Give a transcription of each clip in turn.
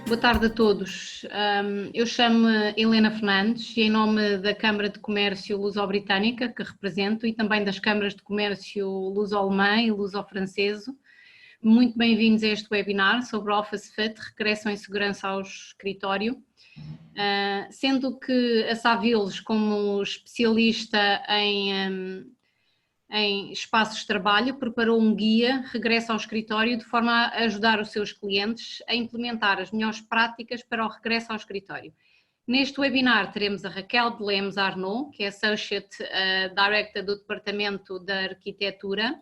Boa tarde a todos. Eu chamo-me Helena Fernandes e em nome da Câmara de Comércio Luso-Britânica, que represento, e também das Câmaras de Comércio Luso-Alemã e Luso-Franceso, muito bem-vindos a este webinar sobre o Office Fit, regresso em segurança ao escritório. Sendo que a Savills, como especialista em espaços de trabalho, preparou um guia regresso ao escritório de forma a ajudar os seus clientes a implementar as melhores práticas para o regresso ao escritório. Neste webinar teremos a Raquel de Lemos Arnaud, que é Associate Director do Departamento da Arquitetura,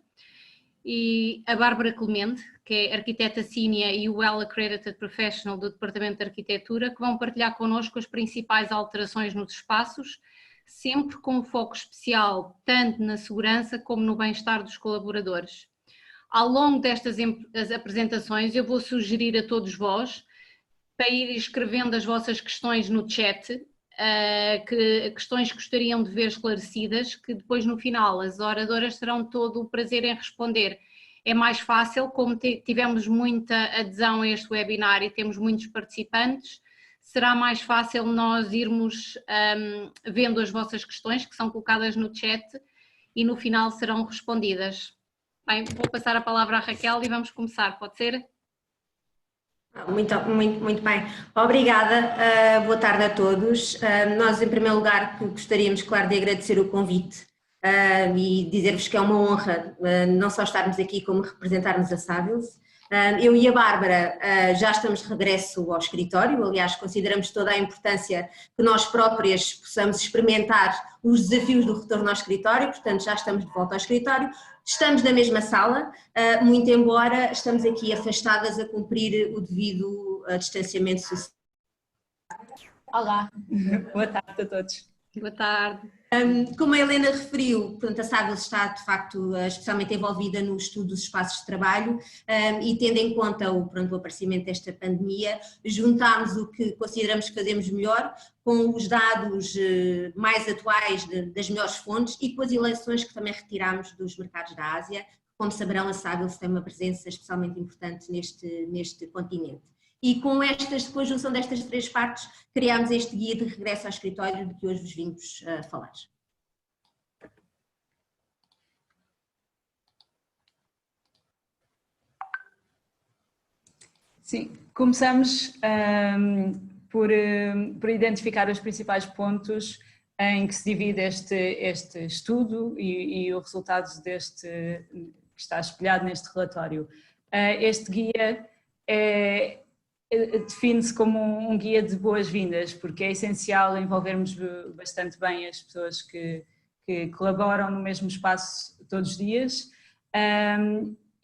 e a Bárbara Clemente, que é arquiteta senior e Well Accredited Professional do Departamento de Arquitetura, que vão partilhar connosco as principais alterações nos espaços, sempre com foco especial tanto na segurança como no bem-estar dos colaboradores. Ao longo destas apresentações eu vou sugerir a todos vós para ir escrevendo as vossas questões no chat, questões que gostariam de ver esclarecidas, que depois no final as oradoras terão todo o prazer em responder. É mais fácil, como tivemos muita adesão a este webinar e temos muitos participantes, será mais fácil nós irmos vendo as vossas questões que são colocadas no chat e no final serão respondidas. Bem, vou passar a palavra à Raquel e vamos começar, pode ser? Muito bem. Obrigada, boa tarde a todos. Nós, em primeiro lugar, gostaríamos, claro, de agradecer o convite e dizer-vos que é uma honra não só estarmos aqui, como representarmos a Savills. Eu e a Bárbara já estamos de regresso ao escritório, aliás, consideramos toda a importância que nós próprias possamos experimentar os desafios do retorno ao escritório, portanto já estamos de volta ao escritório. Estamos na mesma sala, muito embora estamos aqui afastadas a cumprir o devido distanciamento social. Olá, boa tarde a todos. Boa tarde. Como a Helena referiu, portanto, a Savills está de facto especialmente envolvida no estudo dos espaços de trabalho e tendo em conta o aparecimento desta pandemia, juntámos o que consideramos que fazemos melhor com os dados mais atuais das melhores fontes e com as eleições que também retirámos dos mercados da Ásia. Como saberão, a Savills tem uma presença especialmente importante neste continente. E com esta conjunção destas três partes, criámos este guia de regresso ao escritório de que hoje vos vimos falar. Sim, começamos por identificar os principais pontos em que se divide este estudo e os resultados que está espelhado neste relatório. Este guia define-se como um guia de boas-vindas, porque é essencial envolvermos bastante bem as pessoas que colaboram no mesmo espaço todos os dias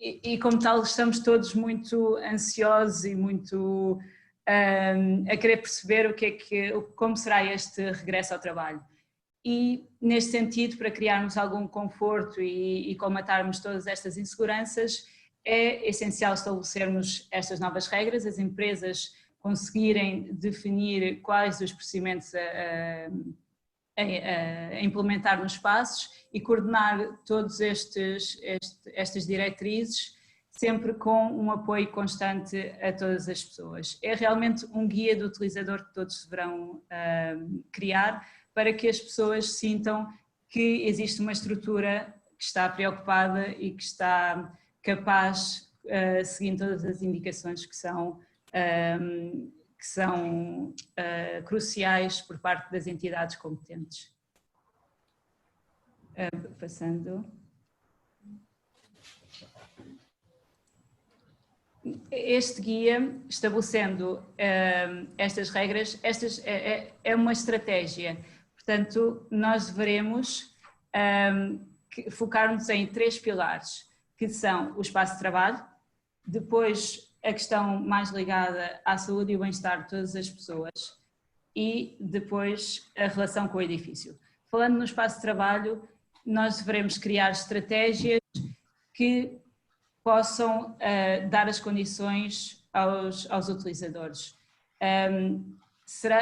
e como tal estamos todos muito ansiosos e muito a querer perceber como será este regresso ao trabalho. E neste sentido, para criarmos algum conforto e colmatarmos todas estas inseguranças, é essencial estabelecermos estas novas regras, as empresas conseguirem definir quais os procedimentos a implementar nos espaços e coordenar todas estas diretrizes, sempre com um apoio constante a todas as pessoas. É realmente um guia do utilizador que todos deverão criar para que as pessoas sintam que existe uma estrutura que está preocupada e que está capaz, seguindo todas as indicações que são cruciais por parte das entidades competentes. Passando. Este guia, estabelecendo estas regras, é uma estratégia. Portanto, nós devemos focar-nos em três pilares, que são o espaço de trabalho, depois a questão mais ligada à saúde e o bem-estar de todas as pessoas e depois a relação com o edifício. Falando no espaço de trabalho, nós devemos criar estratégias que possam dar as condições aos utilizadores.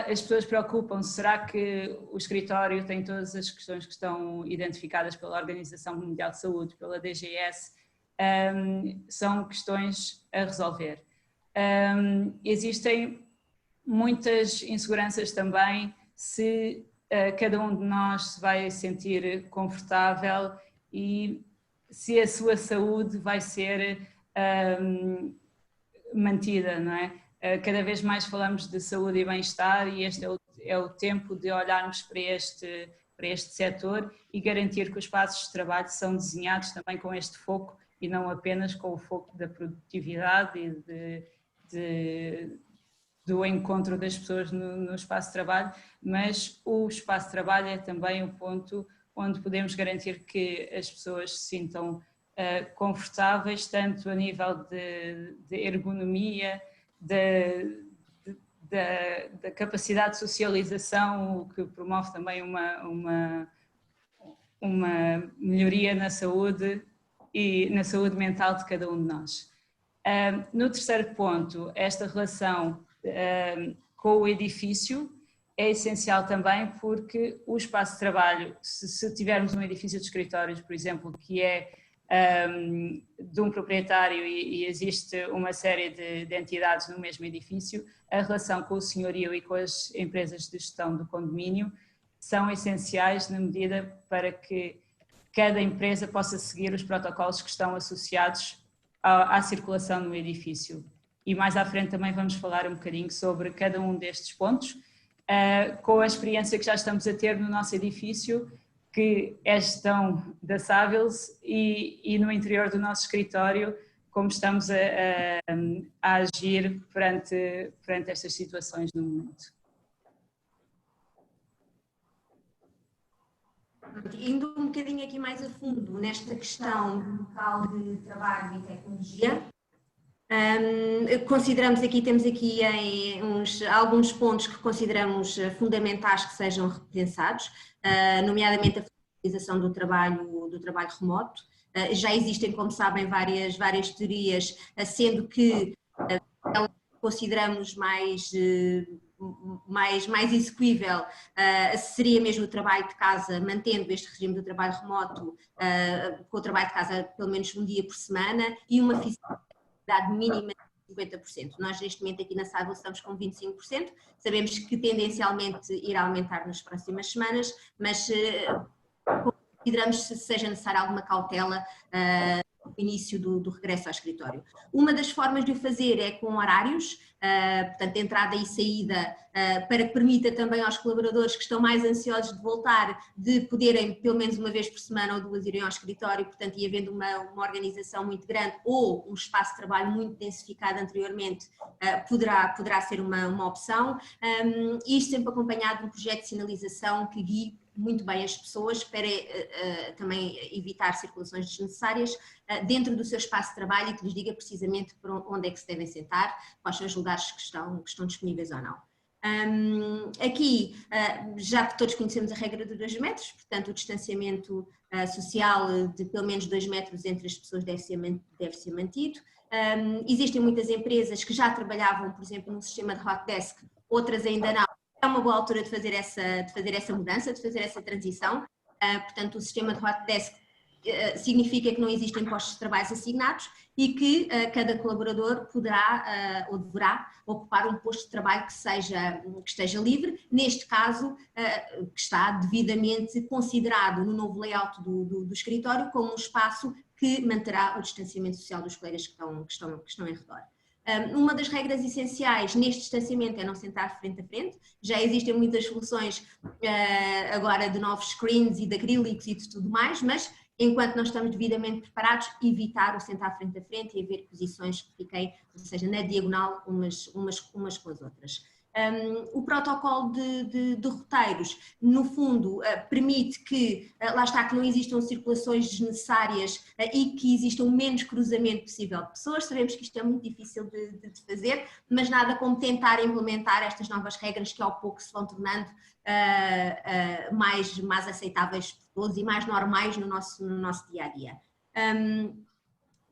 As pessoas preocupam-se, será que o escritório tem todas as questões que estão identificadas pela Organização Mundial de Saúde, pela DGS? São questões a resolver. Existem muitas inseguranças também se cada um de nós se vai sentir confortável e se a sua saúde vai ser mantida, não é? Cada vez mais falamos de saúde e bem-estar e este é o tempo de olharmos para este setor e garantir que os espaços de trabalho são desenhados também com este foco e não apenas com o foco da produtividade e do encontro das pessoas no espaço de trabalho, mas o espaço de trabalho é também o ponto onde podemos garantir que as pessoas se sintam confortáveis, tanto a nível de ergonomia, da capacidade de socialização, o que promove também uma melhoria na saúde e na saúde mental de cada um de nós. No terceiro ponto, esta relação com o edifício é essencial também porque o espaço de trabalho, se tivermos um edifício de escritórios, por exemplo, que é de um proprietário e existe uma série de entidades no mesmo edifício, a relação com o senhorio e com as empresas de gestão do condomínio são essenciais na medida para que cada empresa possa seguir os protocolos que estão associados à circulação no edifício. E mais à frente também vamos falar um bocadinho sobre cada um destes pontos, com a experiência que já estamos a ter no nosso edifício, que é gestão da Savills e no interior do nosso escritório, como estamos a agir perante estas situações no momento. Indo um bocadinho aqui mais a fundo nesta questão do local de trabalho e tecnologia, consideramos aqui, temos aqui alguns pontos que consideramos fundamentais que sejam repensados, nomeadamente a flexibilização do trabalho remoto. Já existem, como sabem, várias teorias, sendo que consideramos mais execuível seria mesmo o trabalho de casa, mantendo este regime do trabalho remoto, com o trabalho de casa pelo menos um dia por semana e uma flexibilidade mínima de 50%. Nós neste momento aqui na Savills estamos com 25%, sabemos que tendencialmente irá aumentar nas próximas semanas, mas consideramos que seja necessária alguma cautela no início do regresso ao escritório. Uma das formas de o fazer é com horários, portanto, entrada e saída, para que permita também aos colaboradores que estão mais ansiosos de voltar, de poderem pelo menos uma vez por semana ou duas irem ao escritório, portanto, e havendo uma organização muito grande ou um espaço de trabalho muito densificado anteriormente, poderá ser uma opção. Isto sempre acompanhado de um projeto de sinalização que guie muito bem as pessoas para também evitar circulações desnecessárias dentro do seu espaço de trabalho e que lhes diga precisamente por onde é que se devem sentar, quais são os lugares que estão disponíveis ou não. Aqui, já que todos conhecemos a regra de 2 metros, portanto o distanciamento social de pelo menos 2 metros entre as pessoas deve ser mantido. Existem muitas empresas que já trabalhavam, por exemplo, num sistema de hot desk, outras ainda não. É uma boa altura de fazer essa mudança, de fazer essa transição. Portanto, o sistema de hot desk significa que não existem postos de trabalho assignados e que cada colaborador poderá ou deverá ocupar um posto de trabalho que esteja livre, neste caso que está devidamente considerado no novo layout do escritório como um espaço que manterá o distanciamento social dos colegas que estão em redor. Uma das regras essenciais neste distanciamento é não sentar frente a frente. Já existem muitas soluções agora de novos screens e de acrílicos e de tudo mais, mas enquanto não estamos devidamente preparados, evitar o sentar frente a frente e haver posições que fiquem, ou seja, na diagonal umas com as outras. O protocolo de roteiros, no fundo, permite que, lá está, que não existam circulações desnecessárias e que exista o menos cruzamento possível de pessoas. Sabemos que isto é muito difícil de fazer, mas nada como tentar implementar estas novas regras que ao pouco se vão tornando mais aceitáveis por todos e mais normais no nosso dia-a-dia.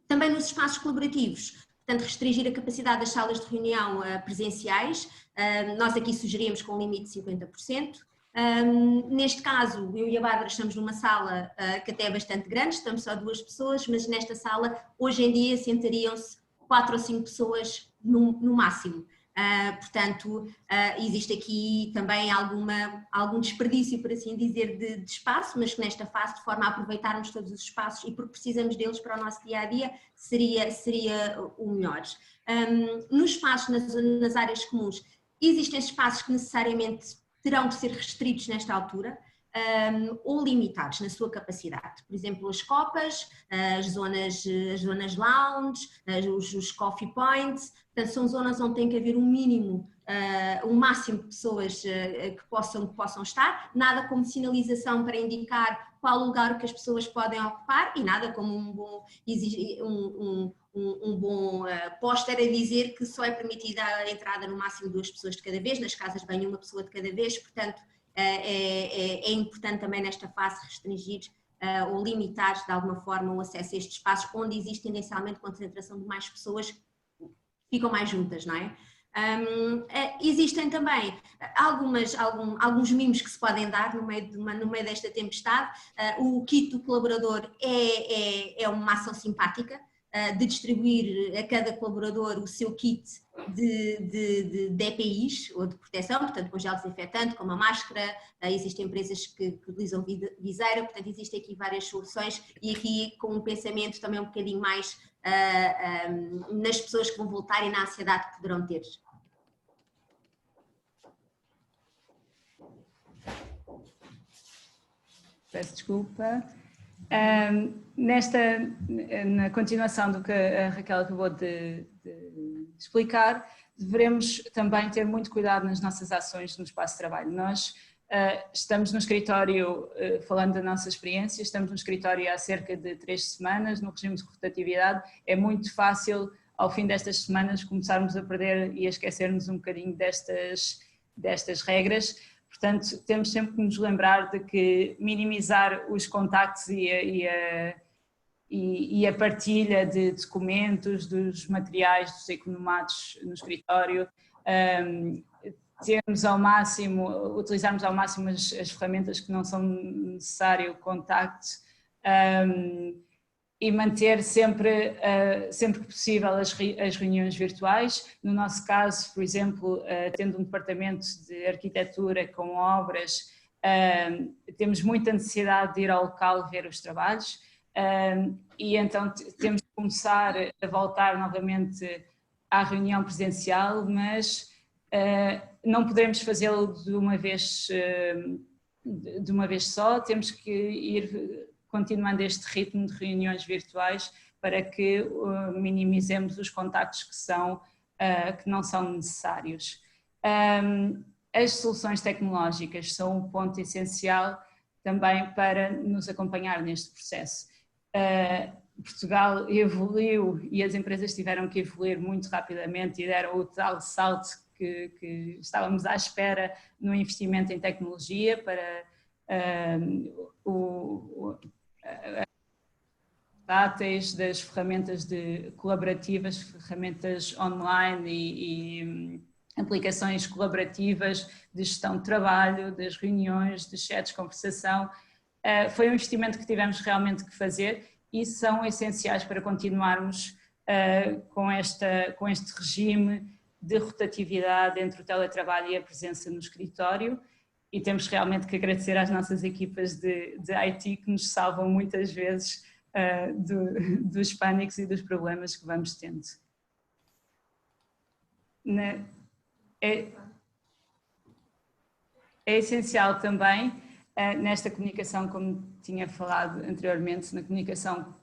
Também nos espaços colaborativos, portanto, restringir a capacidade das salas de reunião presenciais, nós aqui sugerimos com um limite de 50%. Neste caso, eu e a Bárbara estamos numa sala que até é bastante grande, estamos só 2 pessoas, mas nesta sala, hoje em dia, sentariam-se 4 ou 5 pessoas no máximo. Portanto, existe aqui também algum desperdício, por assim dizer, de espaço, mas que nesta fase, de forma a aproveitarmos todos os espaços e porque precisamos deles para o nosso dia-a-dia, seria o melhor. Nos espaços, nas áreas comuns, existem espaços que necessariamente terão de ser restritos nesta altura, ou limitados na sua capacidade. Por exemplo, as copas, as zonas lounge, os coffee points, portanto são zonas onde tem que haver um máximo de pessoas que possam estar, nada como sinalização para indicar qual lugar que as pessoas podem ocupar e nada como um bom póster a dizer que só é permitida a entrada no máximo 2 pessoas de cada vez, nas casas de banho 1 pessoa de cada vez, portanto é importante também nesta fase restringir ou limitar de alguma forma o acesso a estes espaços onde existe tendencialmente concentração de mais pessoas, ficam mais juntas, não é? Existem também alguns mimos que se podem dar no meio desta tempestade. O kit do colaborador é uma ação simpática de distribuir a cada colaborador o seu kit de EPIs ou de proteção, portanto com gel desinfetante, com uma máscara, existem empresas que utilizam viseira, portanto existem aqui várias soluções e aqui com um pensamento também um bocadinho mais nas pessoas que vão voltar e na ansiedade que poderão ter. Peço desculpa. Na continuação do que a Raquel acabou de explicar, devemos também ter muito cuidado nas nossas ações no espaço de trabalho. Nós estamos no escritório, falando da nossa experiência, estamos no escritório há cerca de 3 semanas, no regime de rotatividade. É muito fácil, ao fim destas semanas, começarmos a perder e a esquecermos um bocadinho destas regras. Portanto, temos sempre que nos lembrar de que minimizar os contactos e a partilha de documentos, dos materiais, dos economatos no escritório, utilizarmos ao máximo as ferramentas que não são necessário contacto, e manter sempre que possível as reuniões virtuais. No nosso caso, por exemplo, tendo um departamento de arquitetura com obras, temos muita necessidade de ir ao local ver os trabalhos, e então temos de começar a voltar novamente à reunião presencial, mas não podemos fazê-lo de uma vez só, temos que ir continuando este ritmo de reuniões virtuais para que minimizemos os contactos que não são necessários. As soluções tecnológicas são um ponto essencial também para nos acompanhar neste processo. Portugal evoluiu e as empresas tiveram que evoluir muito rapidamente e deram o tal salto que estávamos à espera no investimento em tecnologia para táteis, das ferramentas colaborativas, ferramentas online e aplicações colaborativas de gestão de trabalho, das reuniões, de chats de conversação. Foi um investimento que tivemos realmente que fazer e são essenciais para continuarmos com este regime de rotatividade entre o teletrabalho e a presença no escritório. E temos realmente que agradecer às nossas equipas de IT que nos salvam muitas vezes dos pânicos e dos problemas que vamos tendo. É essencial também nesta comunicação, como tinha falado anteriormente, na comunicação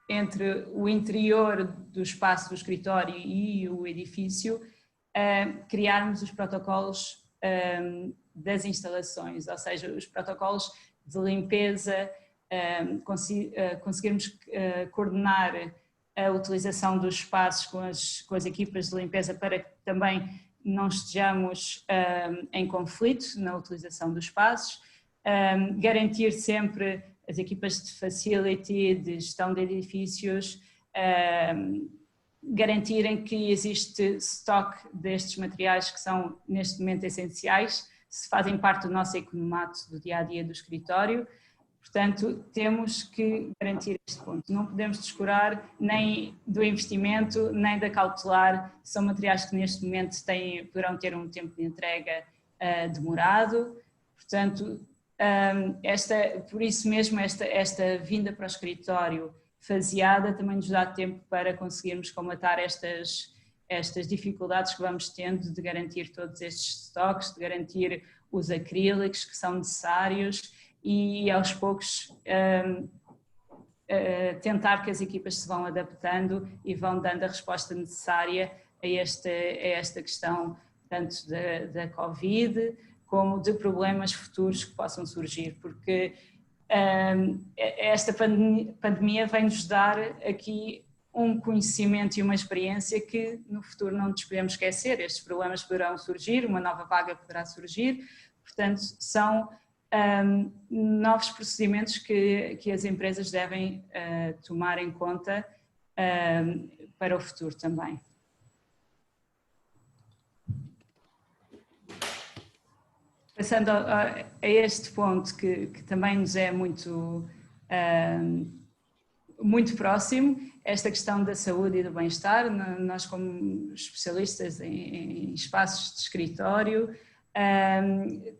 entre o interior do espaço do escritório e o edifício, criarmos os protocolos das instalações, ou seja, os protocolos de limpeza, conseguirmos coordenar a utilização dos espaços com as equipas de limpeza para que também não estejamos em conflito na utilização dos espaços, garantir sempre as equipas de facility, de gestão de edifícios, garantirem que existe stock destes materiais que são neste momento essenciais, se fazem parte do nosso economato do dia-a-dia do escritório, Portanto, temos que garantir este ponto. Não podemos descurar nem do investimento, nem da cautelar. São materiais que neste momento poderão ter um tempo de entrega demorado. Portanto, por isso mesmo, esta vinda para o escritório faseada também nos dá tempo para conseguirmos colmatar estas dificuldades que vamos tendo de garantir todos estes estoques, de garantir os acrílicos que são necessários e aos poucos tentar que as equipas se vão adaptando e vão dando a resposta necessária a esta questão tanto da Covid como de problemas futuros que possam surgir, porque esta pandemia vem-nos dar aqui um conhecimento e uma experiência que no futuro não nos podemos esquecer. Estes problemas poderão surgir, uma nova vaga poderá surgir, portanto são novos procedimentos que as empresas devem tomar em conta para o futuro também. Passando a este ponto que também nos é muito próximo, esta questão da saúde e do bem-estar. Nós, como especialistas em espaços de escritório,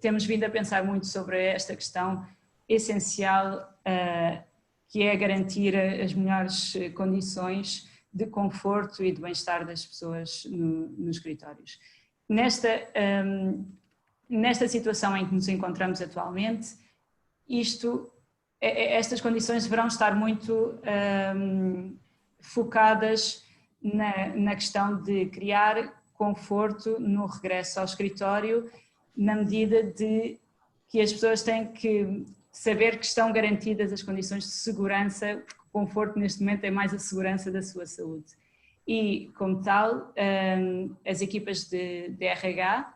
temos vindo a pensar muito sobre esta questão essencial, que é garantir as melhores condições de conforto e de bem-estar das pessoas nos escritórios. Nesta situação em que nos encontramos atualmente, estas condições deverão estar muito focadas na questão de criar conforto no regresso ao escritório, na medida de que as pessoas têm que saber que estão garantidas as condições de segurança, porque o conforto neste momento é mais a segurança da sua saúde. E, como tal, as equipas de RH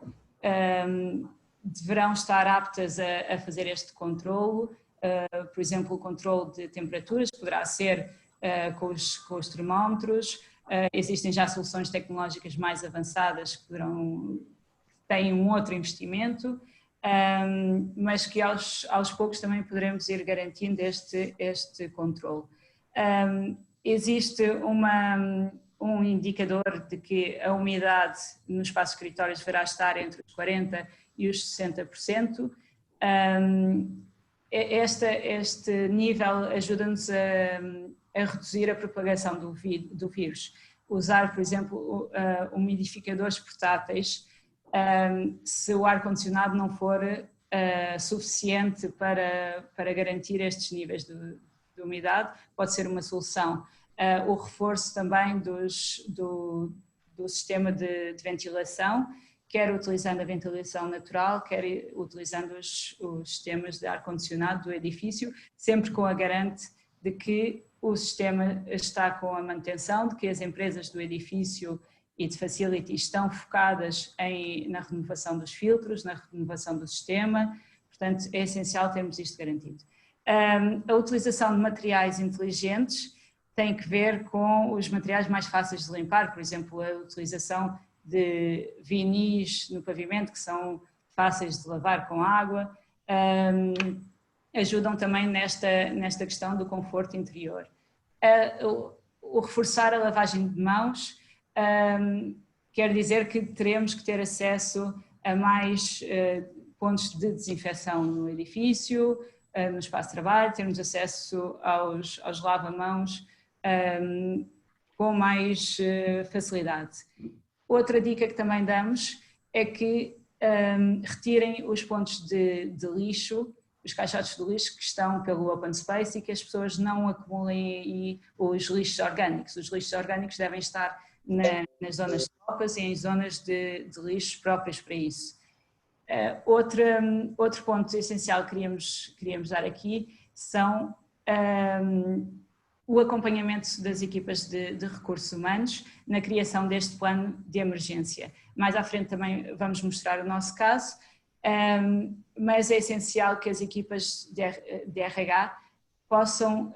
deverão estar aptas a fazer este controlo. Por exemplo, o controle de temperaturas poderá ser com os termómetros. Existem já soluções tecnológicas mais avançadas que têm um outro investimento, mas que aos poucos também poderemos ir garantindo este controle. Existe um indicador de que a umidade no espaço de escritórios deverá estar entre os 40% e os 60%. Este nível ajuda-nos a reduzir a propagação do vírus. Usar, por exemplo, umidificadores portáteis, se o ar-condicionado não for suficiente para garantir estes níveis de umidade, pode ser uma solução. O reforço também do sistema de ventilação, quer utilizando a ventilação natural, quer utilizando os sistemas de ar-condicionado do edifício, sempre com a garante de que o sistema está com a manutenção, de que as empresas do edifício e de facility estão focadas na renovação dos filtros, na renovação do sistema, portanto é essencial termos isto garantido. A utilização de materiais inteligentes tem que ver com os materiais mais fáceis de limpar, por exemplo, a utilização de vinis no pavimento que são fáceis de lavar com água, ajudam também nesta questão do conforto interior. O reforçar a lavagem de mãos quer dizer que teremos que ter acesso a mais pontos de desinfecção no edifício, no espaço de trabalho, termos acesso aos lava-mãos com mais facilidade. Outra dica que também damos é que retirem os pontos de lixo, os caixotes de lixo que estão pelo open space e que as pessoas não acumulem os lixos orgânicos. Os lixos orgânicos devem estar nas zonas de topas e em zonas de lixo próprias para isso. Outro ponto essencial que queríamos dar aqui são o acompanhamento das equipas de recursos humanos na criação deste plano de emergência. Mais à frente também vamos mostrar o nosso caso, mas é essencial que as equipas de RH possam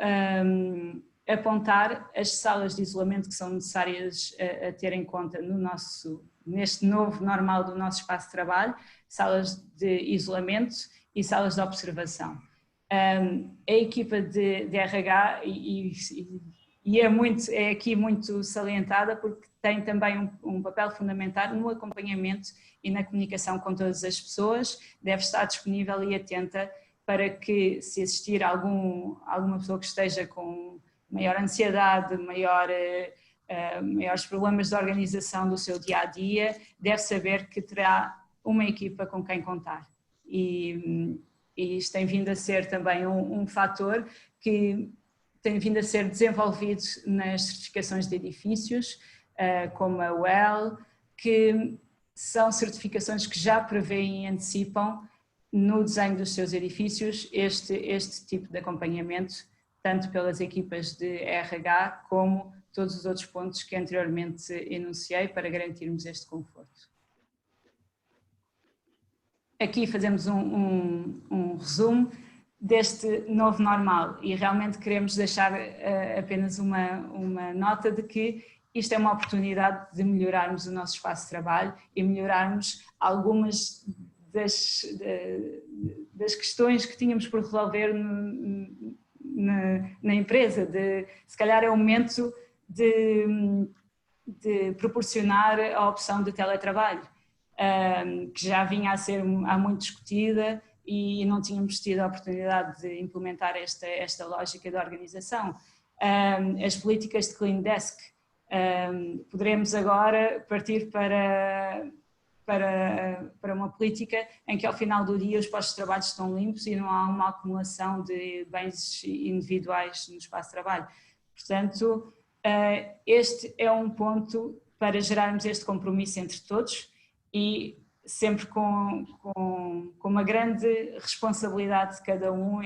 apontar as salas de isolamento que são necessárias a ter em conta neste novo normal do nosso espaço de trabalho, salas de isolamento e salas de observação. A equipa de RH, é aqui muito salientada porque tem também um papel fundamental no acompanhamento e na comunicação com todas as pessoas, deve estar disponível e atenta para que, se existir alguma pessoa que esteja com maior ansiedade, maiores problemas de organização do seu dia-a-dia, deve saber que terá uma equipa com quem contar. E isto tem vindo a ser também um fator que tem vindo a ser desenvolvido nas certificações de edifícios, como a WELL, que são certificações que já prevêem e antecipam no desenho dos seus edifícios este tipo de acompanhamento, tanto pelas equipas de RH como todos os outros pontos que anteriormente enunciei para garantirmos este conforto. Aqui fazemos um resumo deste novo normal e realmente queremos deixar apenas uma nota de que isto é uma oportunidade de melhorarmos o nosso espaço de trabalho e melhorarmos algumas das questões que tínhamos por resolver na empresa. Se calhar é o momento de proporcionar a opção de teletrabalho, que já vinha a ser há muito discutida e não tínhamos tido a oportunidade de implementar esta lógica de organização. As políticas de Clean Desk, poderemos agora partir para uma política em que ao final do dia os postos de trabalho estão limpos e não há uma acumulação de bens individuais no espaço de trabalho. Portanto, este é um ponto para gerarmos este compromisso entre todos e sempre com uma grande responsabilidade de cada um,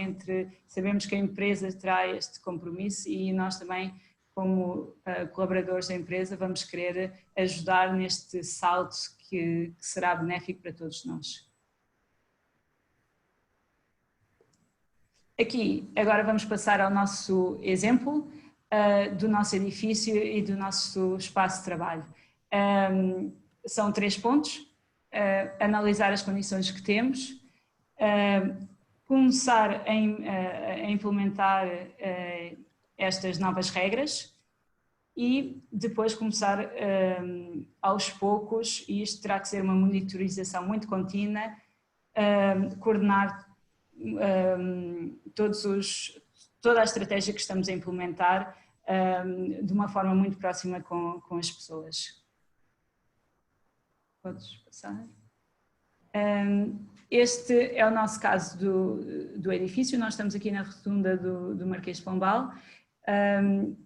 sabemos que a empresa terá este compromisso e nós também, como colaboradores da empresa, vamos querer ajudar neste salto que será benéfico para todos nós. Aqui, agora vamos passar ao nosso exemplo do nosso edifício e do nosso espaço de trabalho. São 3 pontos. Analisar as condições que temos, começar a implementar estas novas regras e depois começar aos poucos, e isto terá que ser uma monitorização muito contínua, coordenar toda a estratégia que estamos a implementar de uma forma muito próxima com as pessoas. Podes passar. Este é o nosso caso do edifício. Nós estamos aqui na rotunda do Marquês de Pombal.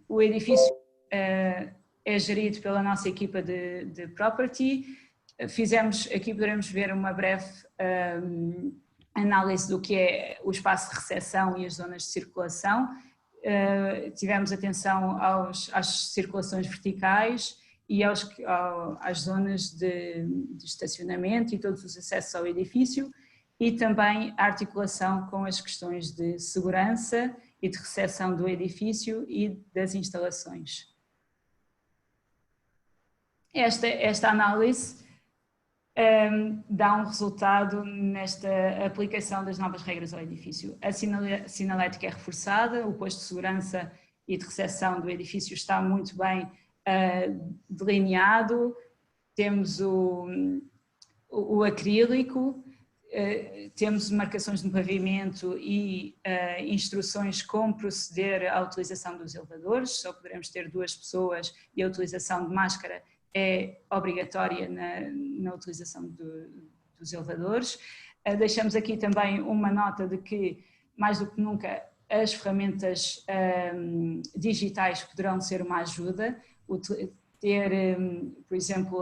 O edifício é gerido pela nossa equipa de property. Aqui poderemos ver uma breve análise do que é o espaço de recepção e as zonas de circulação. Tivemos atenção às circulações verticais e às zonas de estacionamento e todos os acessos ao edifício, e também a articulação com as questões de segurança e de recepção do edifício e das instalações. Esta análise dá um resultado nesta aplicação das novas regras ao edifício. A sinalética é reforçada, o posto de segurança e de recepção do edifício está muito bem delineado, temos o acrílico, temos marcações no pavimento e instruções como proceder à utilização dos elevadores. Só poderemos ter 2 pessoas e a utilização de máscara é obrigatória na utilização dos elevadores. Deixamos aqui também uma nota de que, mais do que nunca, as ferramentas digitais poderão ser uma ajuda. Ter, por exemplo,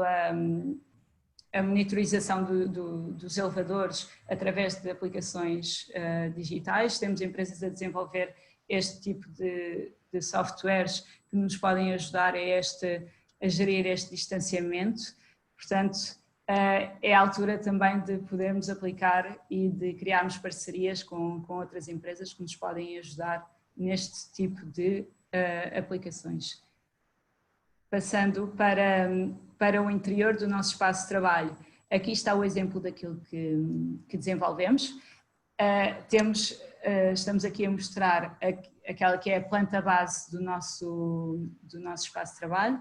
a monitorização dos elevadores através de aplicações digitais. Temos empresas a desenvolver este tipo de softwares que nos podem ajudar a gerir este distanciamento. Portanto, é a altura também de podermos aplicar e de criarmos parcerias com outras empresas que nos podem ajudar neste tipo de aplicações. Passando para o interior do nosso espaço de trabalho, aqui está o exemplo daquilo que desenvolvemos. Temos estamos aqui a mostrar aquela que é a planta base do nosso espaço de trabalho.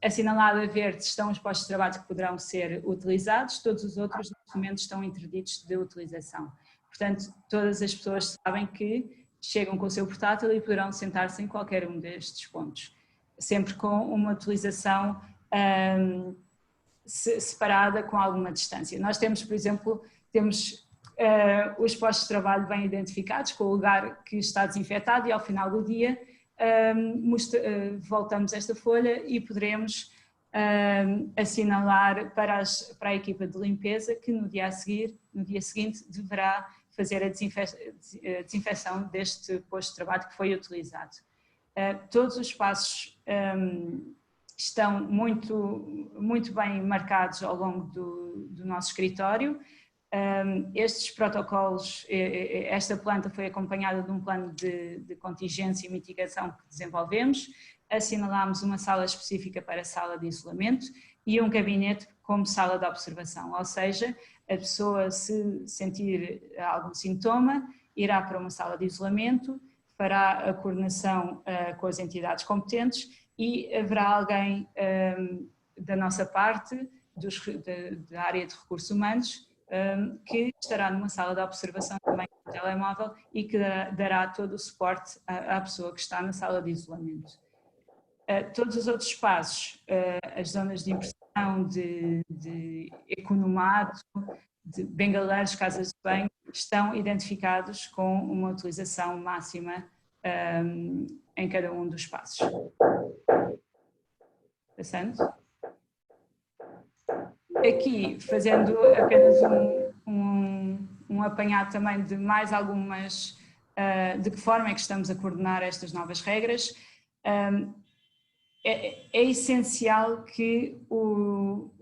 Assinalado a verde estão os postos de trabalho que poderão ser utilizados, todos os outros neste momento estão interditos de utilização. Portanto, todas as pessoas sabem que chegam com o seu portátil e poderão sentar-se em qualquer um destes pontos, sempre com uma utilização separada com alguma distância. Nós temos, por exemplo, os postos de trabalho bem identificados, com o lugar que está desinfetado e ao final do dia voltamos esta folha e poderemos assinalar para a equipa de limpeza que no dia seguinte deverá fazer a desinfecção deste posto de trabalho que foi utilizado. Todos os espaços estão muito bem marcados ao longo do nosso escritório. Estes protocolos, esta planta foi acompanhada de um plano de contingência e mitigação que desenvolvemos. Assinalámos uma sala específica para a sala de isolamento e um gabinete como sala de observação, ou seja, a pessoa, se sentir algum sintoma, irá para uma sala de isolamento, fará a coordenação com as entidades competentes e haverá alguém da nossa parte, da área de recursos humanos, que estará numa sala de observação também com o telemóvel e que dará todo o suporte à pessoa que está na sala de isolamento. Todos os outros espaços, as zonas de impressão, de economato, de bengaleiros, casas de banho, estão identificados com uma utilização máxima em cada um dos espaços. Passando. Aqui, fazendo apenas um apanhado também de mais algumas, de que forma é que estamos a coordenar estas novas regras. É essencial que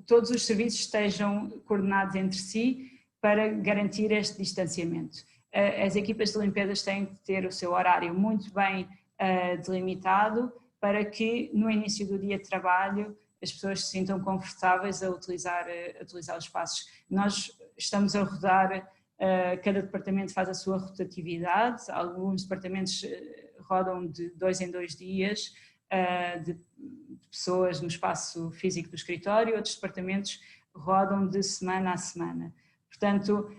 todos os serviços estejam coordenados entre si para garantir este distanciamento. As equipas de limpeza têm que ter o seu horário muito bem delimitado para que no início do dia de trabalho as pessoas se sintam confortáveis a utilizar os espaços. Nós estamos a rodar, cada departamento faz a sua rotatividade, alguns departamentos rodam de 2 em 2 dias, de pessoas no espaço físico do escritório, outros departamentos rodam de semana a semana. Portanto,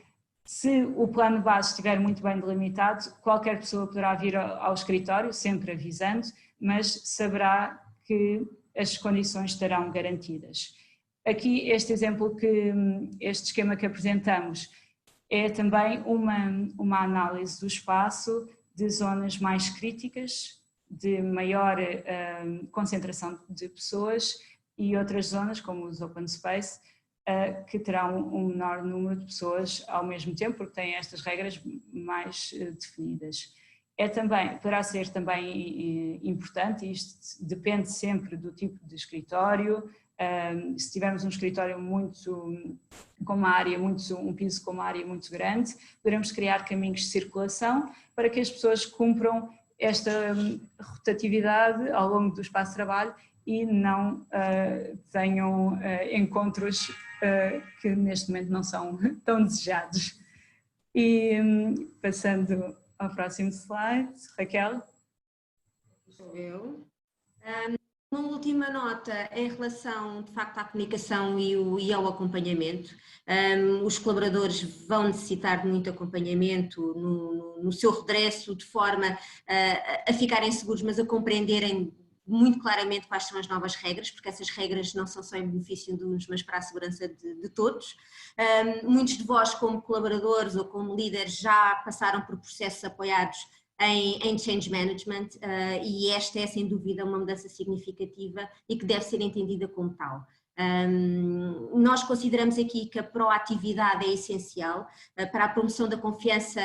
se o plano base estiver muito bem delimitado, qualquer pessoa poderá vir ao escritório, sempre avisando, mas saberá que as condições estarão garantidas. Aqui este esquema que apresentamos é também uma análise do espaço de zonas mais críticas, de maior concentração de pessoas e outras zonas, como os open space, que terão um menor número de pessoas ao mesmo tempo, porque têm estas regras mais definidas. Poderá ser também importante, e isto depende sempre do tipo de escritório. Se tivermos um escritório um piso com uma área muito grande, poderemos criar caminhos de circulação para que as pessoas cumpram esta rotatividade ao longo do espaço de trabalho e não tenham encontros que neste momento não são tão desejados. E passando ao próximo slide, Raquel. Sou eu. Uma última nota em relação, de facto, à comunicação e ao acompanhamento. Os colaboradores vão necessitar de muito acompanhamento no seu regresso, de forma a ficarem seguros, mas a compreenderem muito claramente quais são as novas regras, porque essas regras não são só em benefício de uns, mas para a segurança de todos. Muitos de vós, como colaboradores ou como líderes, já passaram por processos apoiados em change management e esta é sem dúvida uma mudança significativa e que deve ser entendida como tal. Nós consideramos aqui que a proatividade é essencial para a promoção da confiança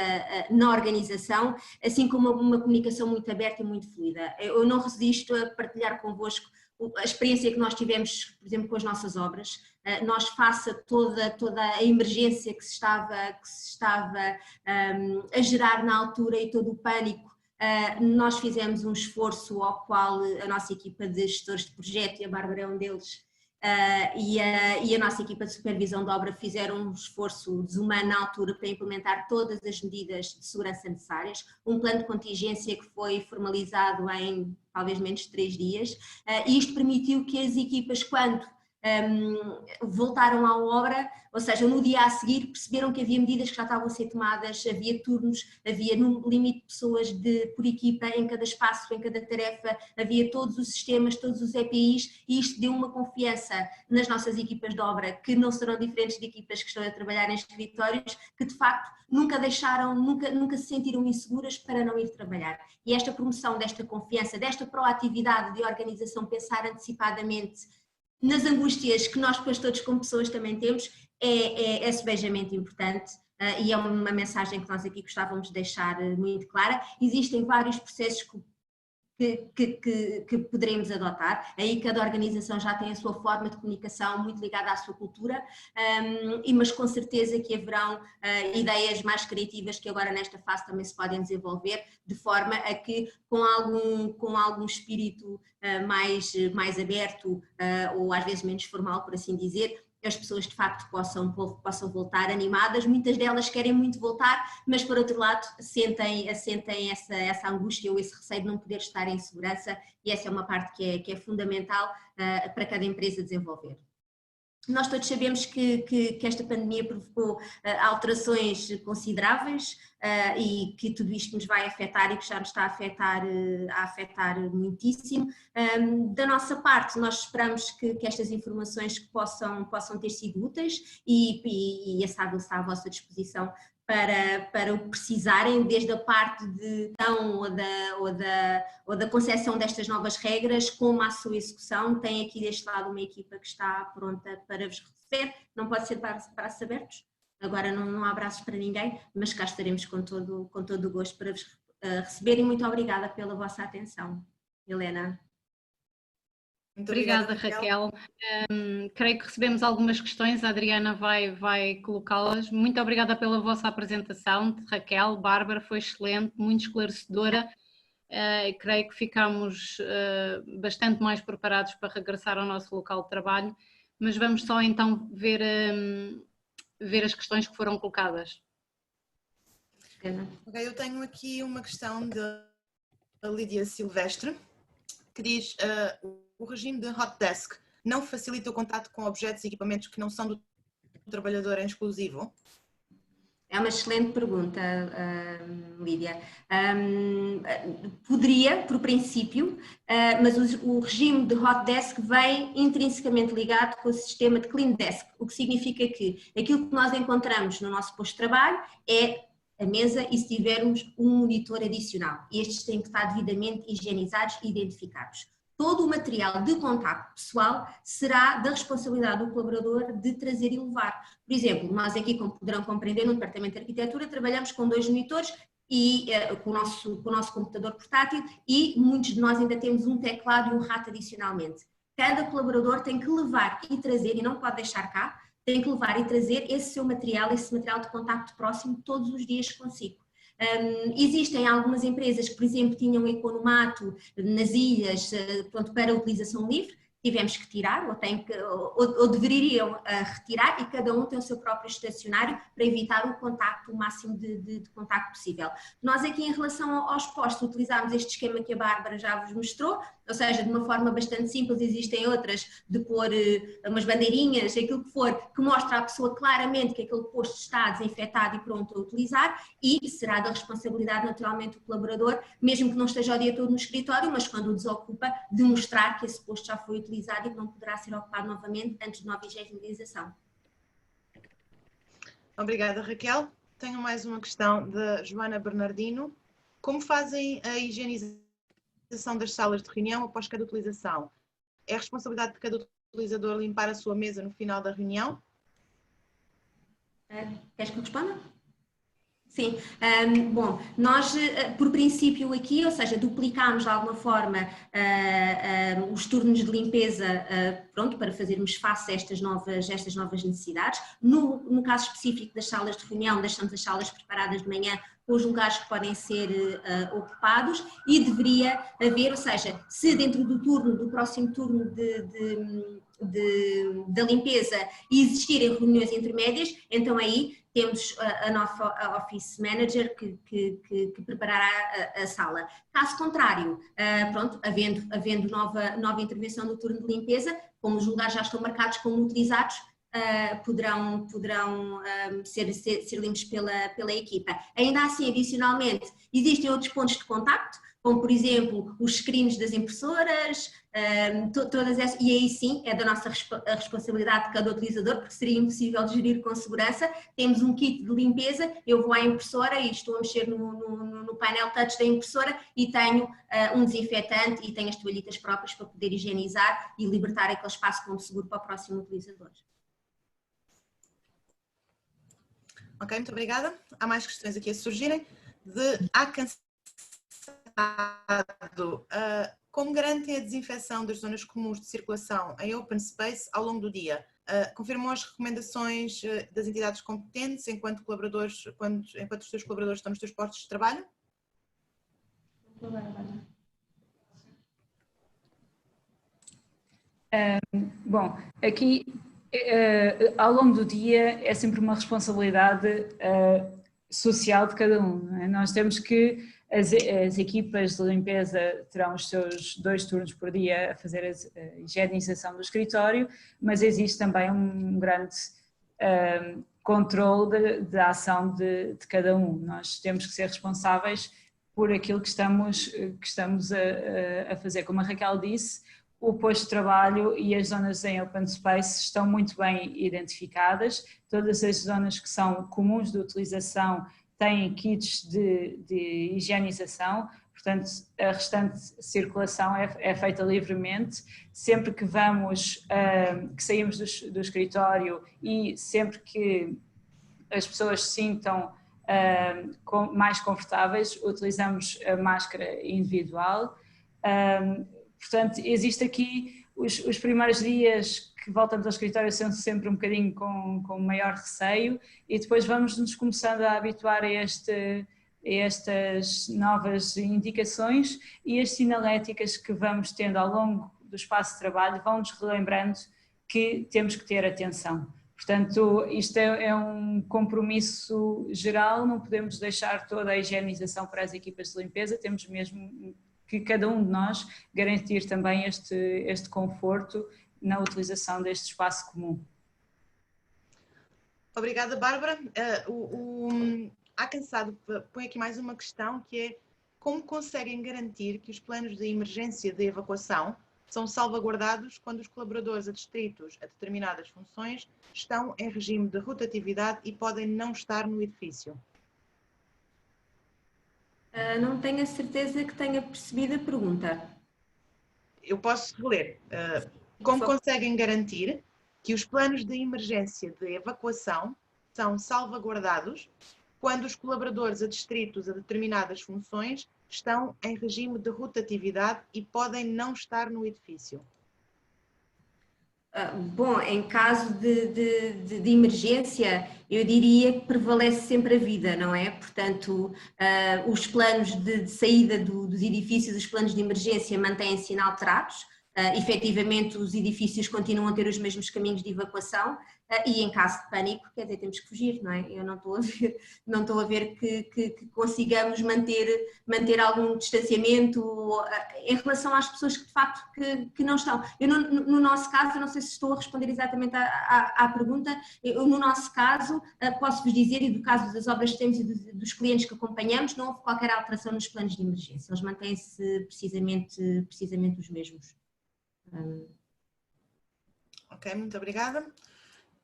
na organização, assim como uma comunicação muito aberta e muito fluida. Eu não resisto a partilhar convosco a experiência que nós tivemos, por exemplo, com as nossas obras. Nós, face a toda a emergência que se estava a gerar na altura e todo o pânico, nós fizemos um esforço ao qual a nossa equipa de gestores de projeto, e a Bárbara é um deles, e a nossa equipa de supervisão de obra fizeram um esforço desumano na altura para implementar todas as medidas de segurança necessárias, um plano de contingência que foi formalizado em talvez menos de 3 dias, e isto permitiu que as equipas, quando voltaram à obra, ou seja, no dia a seguir perceberam que havia medidas que já estavam a ser tomadas, havia turnos, havia no limite de pessoas por equipa em cada espaço, em cada tarefa, havia todos os sistemas, todos os EPIs, e isto deu uma confiança nas nossas equipas de obra, que não serão diferentes de equipas que estão a trabalhar em escritórios, que de facto nunca se sentiram inseguras para não ir trabalhar. E esta promoção desta confiança, desta proatividade de organização, pensar antecipadamente nas angústias que nós depois todos como pessoas também temos, é subejamente importante, e é uma mensagem que nós aqui gostávamos de deixar muito clara. Existem vários processos que poderemos adotar, aí cada organização já tem a sua forma de comunicação muito ligada à sua cultura, mas com certeza que haverão ideias mais criativas que agora nesta fase também se podem desenvolver, de forma a que com algum espírito mais aberto, ou às vezes menos formal, por assim dizer, as pessoas de facto possam voltar animadas. Muitas delas querem muito voltar, mas por outro lado sentem essa angústia ou esse receio de não poder estar em segurança, e essa é uma parte que é fundamental para cada empresa desenvolver. Nós todos sabemos que esta pandemia provocou alterações consideráveis, e que tudo isto nos vai afetar e que já nos está a afetar muitíssimo. Da nossa parte, nós esperamos que estas informações possam ter sido úteis, e a SAGL está à vossa disposição para o que precisarem, desde a parte de ou da concepção destas novas regras, como a sua execução. Tem aqui deste lado uma equipa que está pronta para vos receber, não pode ser braços abertos, agora não há abraços para ninguém, mas cá estaremos com todo o gosto para vos receber, e muito obrigada pela vossa atenção. Helena. Muito obrigada, Raquel. Creio que recebemos algumas questões, a Adriana vai colocá-las. Muito obrigada pela vossa apresentação, Raquel, Bárbara, foi excelente, muito esclarecedora. Creio que ficamos bastante mais preparados para regressar ao nosso local de trabalho, mas vamos só então ver as questões que foram colocadas. Ok, eu tenho aqui uma questão da Lídia Silvestre, que diz: o regime de hot desk não facilita o contato com objetos e equipamentos que não são do trabalhador em exclusivo? É uma excelente pergunta, Lídia. Poderia, por princípio, mas o regime de hot desk vem intrinsecamente ligado com o sistema de clean desk, o que significa que aquilo que nós encontramos no nosso posto de trabalho é a mesa e se tivermos um monitor adicional. Estes têm que estar devidamente higienizados e identificados. Todo o material de contacto pessoal será da responsabilidade do colaborador de trazer e levar. Por exemplo, nós aqui, como poderão compreender, no Departamento de Arquitetura trabalhamos com 2 monitores e com o nosso computador portátil, e muitos de nós ainda temos um teclado e um rato adicionalmente. Cada colaborador tem que levar e trazer, e não pode deixar cá, tem que levar e trazer esse material de contacto próximo todos os dias consigo. Existem algumas empresas que, por exemplo, tinham economato nas ilhas para utilização livre, tivemos que tirar, ou deveriam retirar, e cada um tem o seu próprio estacionário para evitar o contacto, o máximo de contacto possível. Nós aqui, em relação aos postos, utilizámos este esquema que a Bárbara já vos mostrou, ou seja, de uma forma bastante simples. Existem outras de pôr umas bandeirinhas, aquilo que for, que mostra à pessoa claramente que aquele posto está desinfetado e pronto a utilizar, e será da responsabilidade naturalmente do colaborador, mesmo que não esteja o dia todo no escritório, mas quando o desocupa, de mostrar que esse posto já foi utilizado e que não poderá ser ocupado novamente antes de nova higienização. Obrigada, Raquel. Tenho mais uma questão da Joana Bernardino. Como fazem a higienização das salas de reunião após cada utilização? É responsabilidade de cada utilizador limpar a sua mesa no final da reunião? Queres que eu responda? Sim, bom, nós por princípio aqui, ou seja, duplicámos de alguma forma os turnos de limpeza, pronto, para fazermos face a estas novas necessidades. No caso específico das salas de reunião, deixamos as salas preparadas de manhã com os lugares que podem ser ocupados, e deveria haver, ou seja, se dentro do próximo turno da limpeza e existirem reuniões intermédias, então aí temos a nossa Office Manager que preparará a sala. Caso contrário, pronto, havendo nova intervenção no turno de limpeza, como os lugares já estão marcados como utilizados, poderão ser limpos pela equipa. Ainda assim, adicionalmente, existem outros pontos de contacto, como por exemplo os screens das impressoras, todas essas, e aí sim é da nossa a responsabilidade de cada utilizador, porque seria impossível de gerir com segurança. Temos um kit de limpeza, eu vou à impressora e estou a mexer no painel touch da impressora e tenho um desinfetante e tenho as toalhitas próprias para poder higienizar e libertar aquele espaço como seguro para o próximo utilizador. Ok, muito obrigada. Há mais questões aqui a surgirem. Como garantem a desinfecção das zonas comuns de circulação em open space ao longo do dia? Confirmam as recomendações das entidades competentes enquanto os seus colaboradores estão nos seus postos de trabalho? Bom, aqui ao longo do dia é sempre uma responsabilidade social de cada um, não é? Nós temos que, as equipas de limpeza terão os seus 2 turnos por dia a fazer a higienização do escritório, mas existe também um grande controle da ação de cada um. Nós temos que ser responsáveis por aquilo que estamos a fazer. Como a Raquel disse, o posto de trabalho e as zonas em open space estão muito bem identificadas. Todas as zonas que são comuns de utilização têm kits de higienização, portanto a restante circulação é feita livremente. Sempre que que saímos do escritório e sempre que as pessoas se sintam mais confortáveis, utilizamos a máscara individual. Portanto, existe aqui os primeiros dias que voltamos ao escritório são sempre um bocadinho com maior receio e depois vamos nos começando a habituar a estas novas indicações e as sinaléticas que vamos tendo ao longo do espaço de trabalho vão-nos relembrando que temos que ter atenção. Portanto, isto é um compromisso geral, não podemos deixar toda a higienização para as equipas de limpeza, temos mesmo que cada um de nós garantir também este conforto na utilização deste espaço comum. Obrigada, Bárbara. A Cansado põe aqui mais uma questão, que é como conseguem garantir que os planos de emergência de evacuação são salvaguardados quando os colaboradores adstritos a determinadas funções estão em regime de rotatividade e podem não estar no edifício? Não tenho a certeza que tenha percebido a pergunta. Eu posso ler. Como conseguem garantir que os planos de emergência de evacuação são salvaguardados quando os colaboradores adstritos a determinadas funções estão em regime de rotatividade e podem não estar no edifício? Bom, em caso de emergência, eu diria que prevalece sempre a vida, não é? Portanto, os planos de saída dos edifícios, os planos de emergência mantêm-se inalterados. Efetivamente, os edifícios continuam a ter os mesmos caminhos de evacuação e em caso de pânico, quer dizer, temos que fugir, não é? Eu não estou a ver que consigamos manter algum distanciamento em relação às pessoas que de facto que não estão. Eu, no nosso caso, eu não sei se estou a responder exatamente à pergunta, no nosso caso, posso-vos dizer, e do caso das obras que temos e dos clientes que acompanhamos, não houve qualquer alteração nos planos de emergência, eles mantêm-se precisamente os mesmos. Ok, muito obrigada.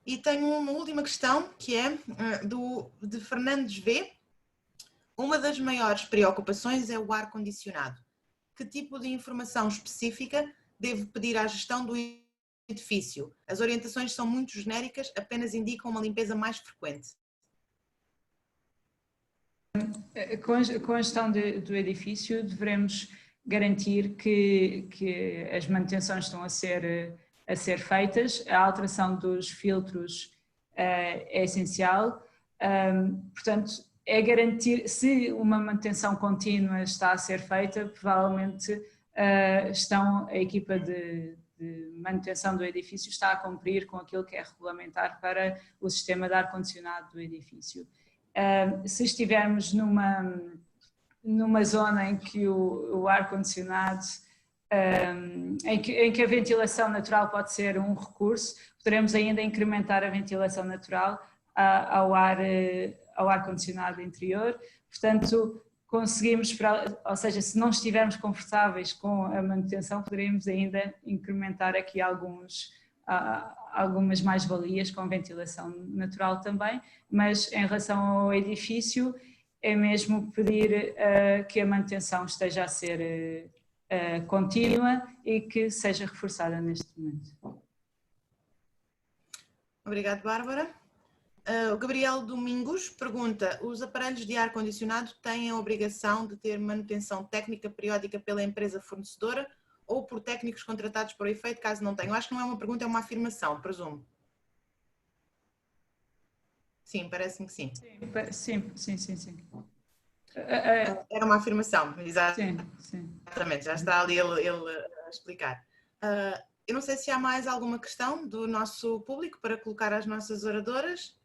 E tenho uma última questão, que é de Fernandes V. Uma das maiores preocupações é o ar-condicionado. Que tipo de informação específica devo pedir à gestão do edifício? As orientações são muito genéricas, apenas indicam uma limpeza mais frequente. Com a gestão do edifício, devemos garantir que as manutenções estão a ser feitas, a alteração dos filtros é essencial, portanto é garantir, se uma manutenção contínua está a ser feita, provavelmente a equipa de de manutenção do edifício está a cumprir com aquilo que é regulamentar para o sistema de ar-condicionado do edifício. Se estivermos numa zona em que o ar-condicionado, em que a ventilação natural pode ser um recurso, poderemos ainda incrementar a ventilação natural ao ar-condicionado interior. Portanto, conseguimos, ou seja, se não estivermos confortáveis com a manutenção, poderemos ainda incrementar aqui algumas mais-valias com ventilação natural também, mas em relação ao edifício é mesmo pedir que a manutenção esteja a ser contínua e que seja reforçada neste momento. Obrigada, Bárbara. O Gabriel Domingos pergunta: os aparelhos de ar-condicionado têm a obrigação de ter manutenção técnica periódica pela empresa fornecedora ou por técnicos contratados para o efeito, caso não tenham? Acho que não é uma pergunta, é uma afirmação, presumo. Sim, parece-me que sim. Sim. Era uma afirmação, exatamente. Sim. Já está ali ele a explicar. Eu não sei se há mais alguma questão do nosso público para colocar às nossas oradoras.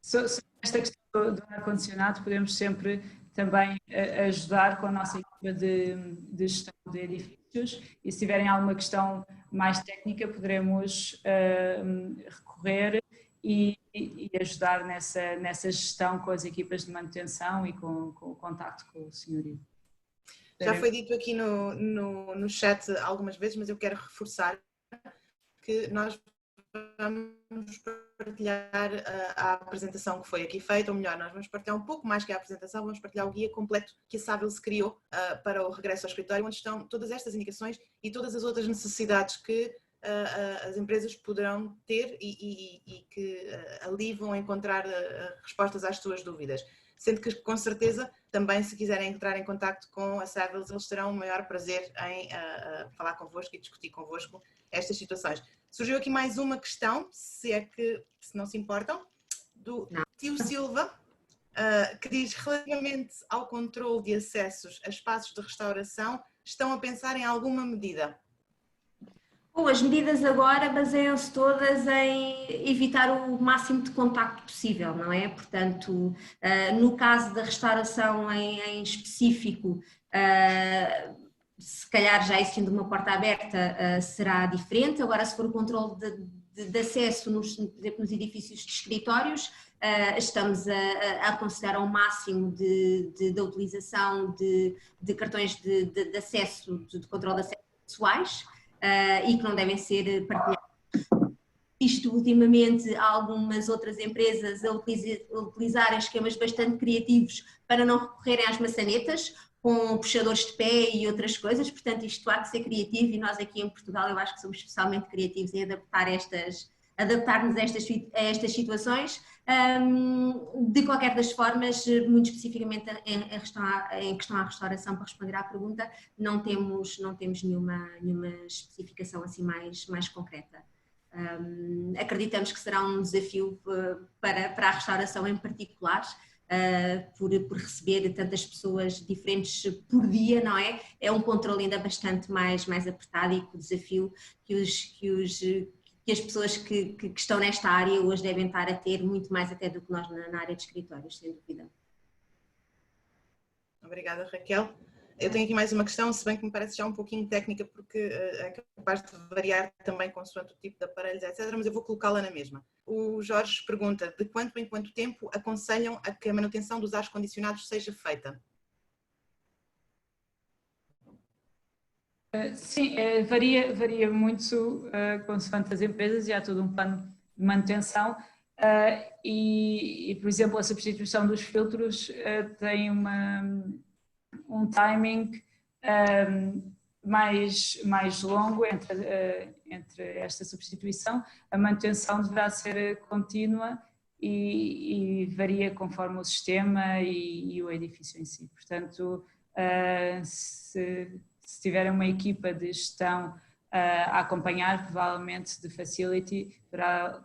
Sobre esta questão do ar-condicionado, podemos sempre também ajudar com a nossa equipa de gestão de edifícios, e se tiverem alguma questão mais técnica poderemos recorrer e ajudar nessa gestão com as equipas de manutenção e com o contacto com o senhorio. Já foi dito aqui no chat algumas vezes, mas eu quero reforçar que nós vamos partilhar a apresentação que foi aqui feita, ou melhor, nós vamos partilhar um pouco mais que a apresentação, vamos partilhar o guia completo que a Savills criou para o regresso ao escritório, onde estão todas estas indicações e todas as outras necessidades que as empresas poderão ter e que ali vão encontrar respostas às suas dúvidas. Sendo que, com certeza, também se quiserem entrar em contacto com a Savills, eles terão o maior prazer em falar convosco e discutir convosco estas situações. Surgiu aqui mais uma questão, se não se importam, do Tio Silva, que diz: relativamente ao controle de acessos a espaços de restauração, estão a pensar em alguma medida? As medidas agora baseiam-se todas em evitar o máximo de contacto possível, não é? Portanto, no caso da restauração em específico, se calhar já existindo uma porta aberta será diferente. Agora, se for o controle de acesso, por exemplo, nos edifícios de escritórios, estamos a aconselhar ao máximo da utilização de cartões de acesso, de controle de acesso pessoais, e que não devem ser partilhados. Isto, ultimamente, há algumas outras empresas a utilizarem esquemas bastante criativos para não recorrerem às maçanetas, com puxadores de pé e outras coisas. Portanto, isto há que ser criativo, e nós aqui em Portugal eu acho que somos especialmente criativos em adaptar-nos a estas situações. De qualquer das formas, muito especificamente em questão à restauração, para responder à pergunta, não temos nenhuma especificação assim mais concreta. Acreditamos que será um desafio para a restauração em particular, por receber tantas pessoas diferentes por dia, não é? É um controle ainda bastante mais apertado, e que o desafio que as pessoas que estão nesta área hoje devem estar a ter, muito mais até do que nós na área de escritórios, sem dúvida. Obrigada, Raquel. Eu tenho aqui mais uma questão, se bem que me parece já um pouquinho técnica, porque é capaz de variar também consoante o tipo de aparelhos, etc., mas eu vou colocá-la na mesma. O Jorge pergunta: de quanto em quanto tempo aconselham a que a manutenção dos ar-condicionados seja feita? Sim, varia muito consoante as empresas, e há todo um plano de manutenção, e, por exemplo, a substituição dos filtros tem um timing mais longo entre esta substituição. A manutenção deverá ser contínua e varia conforme o sistema e o edifício em si. Portanto, se tiverem uma equipa de gestão a acompanhar, provavelmente de facility,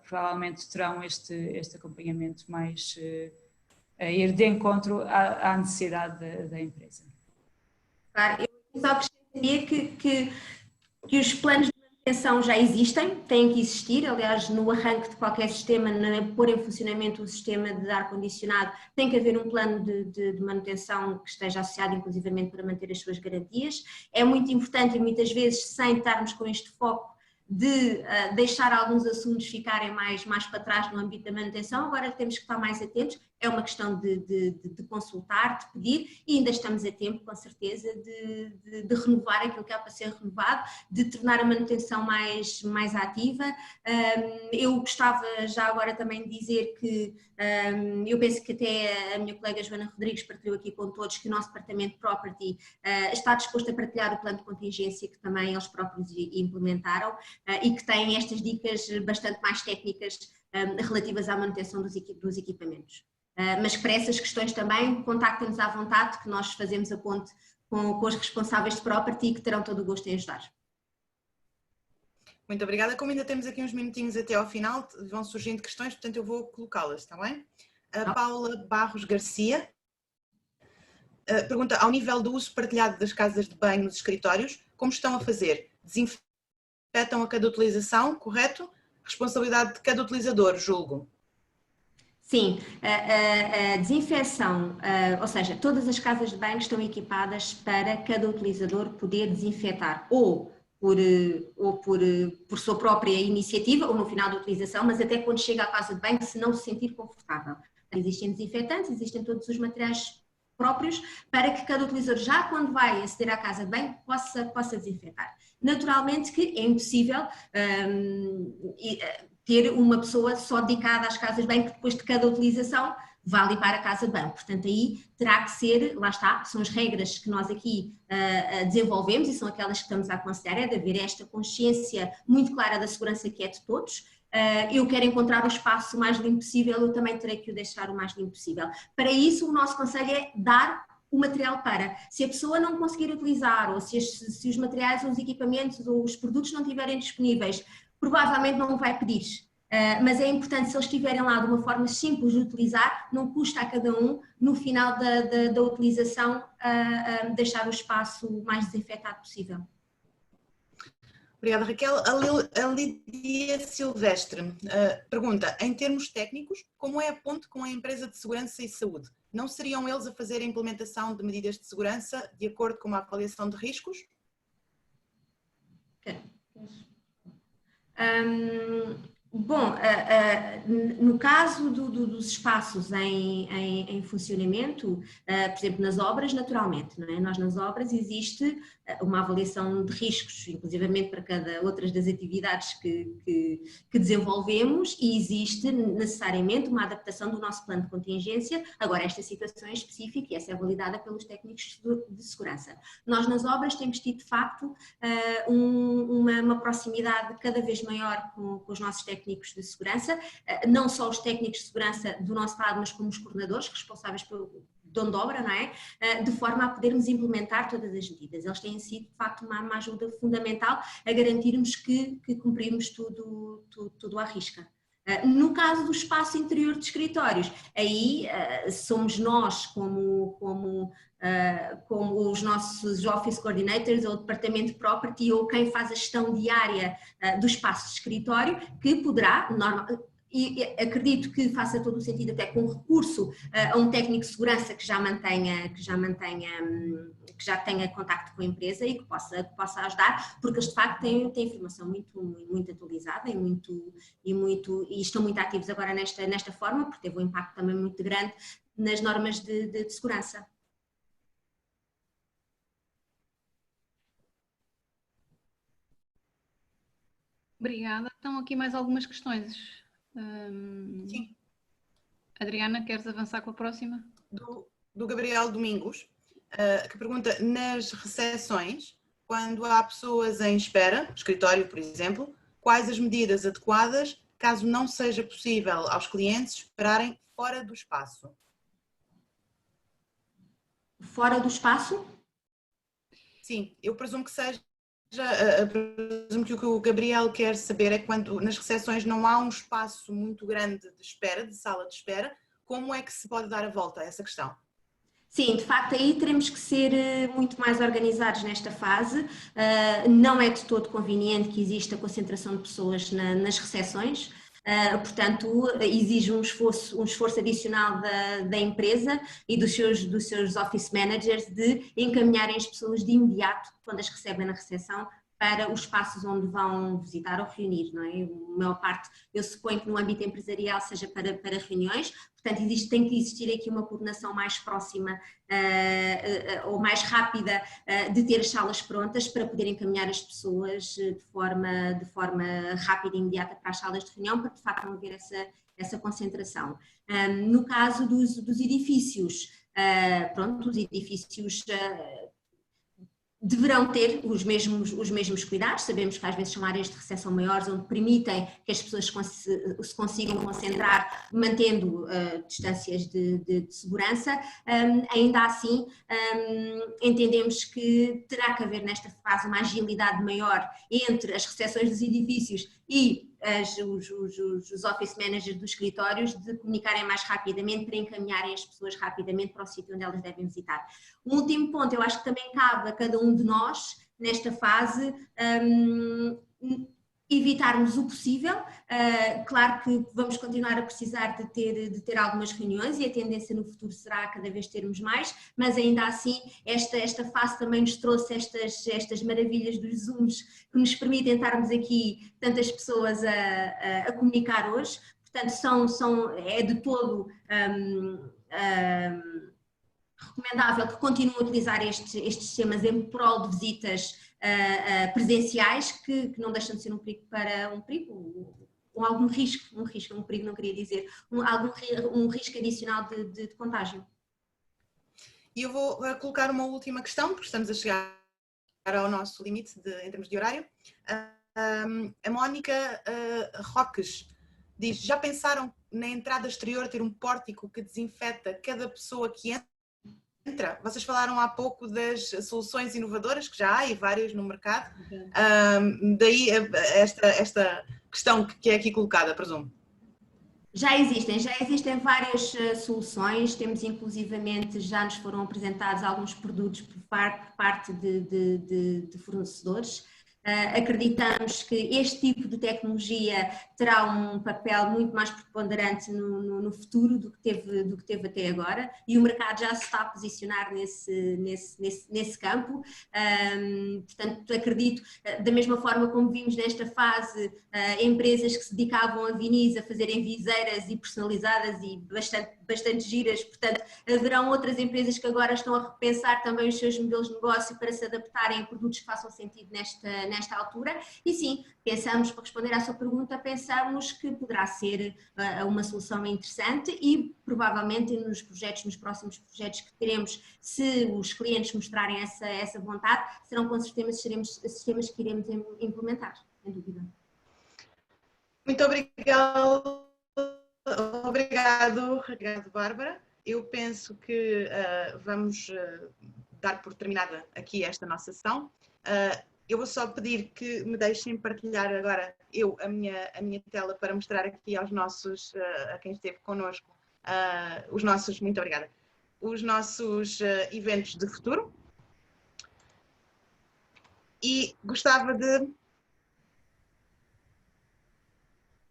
provavelmente terão este acompanhamento a ir de encontro à necessidade da empresa. Claro, eu só acrescentaria que os planos de manutenção já existem, têm que existir. Aliás, no arranque de qualquer sistema, pôr em funcionamento o sistema de ar-condicionado, tem que haver um plano de manutenção que esteja associado, inclusivamente, para manter as suas garantias. É muito importante e muitas vezes, sem estarmos com este foco, de deixar alguns assuntos ficarem mais para trás no âmbito da manutenção. Agora temos que estar mais atentos, é uma questão de consultar, de pedir, e ainda estamos a tempo, com certeza, de renovar aquilo que há para ser renovado, de tornar a manutenção mais ativa. Eu gostava já agora também de dizer que eu penso que até a minha colega Joana Rodrigues partilhou aqui com todos que o nosso departamento de Property está disposto a partilhar o plano de contingência que também eles próprios implementaram e que tem estas dicas bastante mais técnicas relativas à manutenção dos equipamentos. Mas para essas questões também, contactem-nos à vontade, que nós fazemos a ponte com os responsáveis de Property e que terão todo o gosto em ajudar. Muito obrigada. Como ainda temos aqui uns minutinhos até ao final, vão surgindo questões, portanto eu vou colocá-las, está bem? A Paula Barros Garcia pergunta, ao nível do uso partilhado das casas de banho nos escritórios, como estão a fazer? Desinfetam a cada utilização, correto? Responsabilidade de cada utilizador, julgo. Sim, a desinfecção, ou seja, todas as casas de banho estão equipadas para cada utilizador poder desinfetar ou por sua própria iniciativa ou no final da utilização, mas até quando chega à casa de banho, se não se sentir confortável. Existem desinfetantes, existem todos os materiais próprios para que cada utilizador, já quando vai aceder à casa de banho, possa desinfetar. Naturalmente que é impossível ter uma pessoa só dedicada às casas de banho que depois de cada utilização vá limpar a casa de banho. Portanto, aí terá que ser, lá está, são as regras que nós aqui desenvolvemos e são aquelas que estamos a aconselhar, é de haver esta consciência muito clara da segurança que é de todos. Eu quero encontrar o espaço o mais limpo possível, eu também terei que o deixar o mais limpo possível. Para isso, o nosso conselho é dar o material para. Se a pessoa não conseguir utilizar, ou se os materiais, ou os equipamentos, ou os produtos não estiverem disponíveis, provavelmente não vai pedir. Mas é importante, se eles estiverem lá de uma forma simples de utilizar, não custa a cada um, no final da utilização, deixar o espaço o mais desinfetado possível. Obrigada, Raquel. A Lídia Silvestre pergunta, em termos técnicos, como é a ponte com a empresa de segurança e saúde? Não seriam eles a fazer a implementação de medidas de segurança de acordo com a avaliação de riscos? Bom, no caso dos espaços em funcionamento, por exemplo, nas obras, naturalmente, não é? Nós nas obras existe uma avaliação de riscos, inclusivamente para cada outra das atividades que desenvolvemos, e existe necessariamente uma adaptação do nosso plano de contingência. Agora, esta situação é específica e essa é validada pelos técnicos de segurança. Nós nas obras temos tido, de facto, uma proximidade cada vez maior com os nossos técnicos de segurança, não só os técnicos de segurança do nosso lado, mas como os coordenadores responsáveis pelo dono de obra, não é? De forma a podermos implementar todas as medidas. Eles têm sido, de facto, uma ajuda fundamental a garantirmos que cumprimos tudo à risca. No caso do espaço interior de escritórios, aí somos nós, como os nossos Office Coordinators ou o Departamento de Property ou quem faz a gestão diária do espaço de escritório, que poderá, e acredito que faça todo o sentido até com recurso a um técnico de segurança que já tenha contacto com a empresa e que possa ajudar, porque eles de facto têm informação muito atualizada e estão muito ativos agora nesta forma, porque teve um impacto também muito grande nas normas de segurança. Obrigada. Estão aqui mais algumas questões. Sim. Adriana, queres avançar com a próxima? Do Gabriel Domingos, que pergunta, nas recepções, quando há pessoas em espera, escritório por exemplo, quais as medidas adequadas caso não seja possível aos clientes esperarem fora do espaço? Fora do espaço? Sim, eu presumo que seja, presumo que o que o Gabriel quer saber é quando nas recepções não há um espaço muito grande de espera, de sala de espera, como é que se pode dar a volta a essa questão? Sim, de facto aí teremos que ser muito mais organizados nesta fase. Não é de todo conveniente que exista concentração de pessoas nas recepções. Portanto, exige um esforço adicional da empresa e dos seus office managers de encaminharem as pessoas de imediato, quando as recebem na recepção, para os espaços onde vão visitar ou reunir, não é? A maior parte, eu suponho que no âmbito empresarial seja para reuniões, portanto tem que existir aqui uma coordenação mais próxima ou mais rápida de ter as salas prontas para poder encaminhar as pessoas de forma rápida e imediata para as salas de reunião, para de facto não haver essa concentração. No caso dos edifícios, os edifícios deverão ter os mesmos cuidados. Sabemos que às vezes são áreas de recepção maiores onde permitem que as pessoas se consigam concentrar mantendo distâncias de segurança. Ainda assim, entendemos que terá que haver nesta fase uma agilidade maior entre as recepções dos edifícios e os office managers dos escritórios de comunicarem mais rapidamente para encaminharem as pessoas rapidamente para o sítio onde elas devem visitar. Um último ponto, eu acho que também cabe a cada um de nós, nesta fase, evitarmos o possível. Claro que vamos continuar a precisar de ter algumas reuniões e a tendência no futuro será cada vez termos mais, mas ainda assim esta fase também nos trouxe estas maravilhas dos Zooms que nos permitem estarmos aqui tantas pessoas a comunicar hoje. Portanto, é de todo recomendável que continuem a utilizar estes sistemas em prol de visitas presenciais, que não deixam de ser um perigo ou algum risco, um perigo não queria dizer, um risco adicional de contágio. E eu vou colocar uma última questão, porque estamos a chegar ao nosso limite em termos de horário. A Mónica Roques diz: já pensaram na entrada exterior ter um pórtico que desinfeta cada pessoa que entra? Vocês falaram há pouco das soluções inovadoras, que já há e várias no mercado. Daí esta questão que é aqui colocada, presumo. Já existem várias soluções, temos inclusivamente, já nos foram apresentados alguns produtos por parte de fornecedores. Acreditamos que este tipo de tecnologia terá um papel muito mais preponderante no futuro do que teve até agora, e o mercado já se está a posicionar nesse campo. Portanto, acredito, da mesma forma como vimos nesta fase, empresas que se dedicavam a vinis, a fazerem viseiras e personalizadas e bastante giras, portanto, haverão outras empresas que agora estão a repensar também os seus modelos de negócio para se adaptarem a produtos que façam sentido nesta altura. E sim, pensamos, para responder à sua pergunta, pensamos que poderá ser uma solução interessante e provavelmente nos próximos projetos que teremos, se os clientes mostrarem essa vontade, serão com certeza sistemas que iremos implementar, sem dúvida. Muito obrigado, Bárbara. Eu penso que vamos dar por terminada aqui esta nossa sessão. Eu vou só pedir que me deixem partilhar agora a minha tela para mostrar aqui aos nossos, a quem esteve connosco, muito obrigada, os nossos eventos de futuro. E gostava de